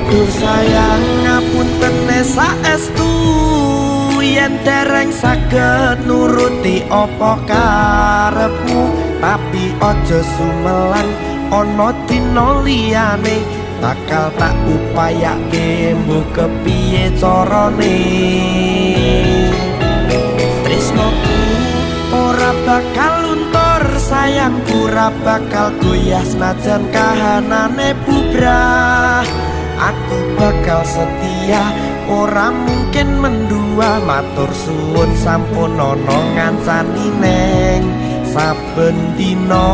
Duh sayang ngapunten saestu yen dereng saged nuruti apa karepmu, tapi aja sumelan ana dina liyane bakal tak upayake mbuh kepiye carane. Tresnoku ora bakal luntur, sayangku ora bakal goyah senajan kahanane bubrah. Aku bakal setia, ora mungkin mendua. Matur suwun sampun ana ngancani neng saben dina.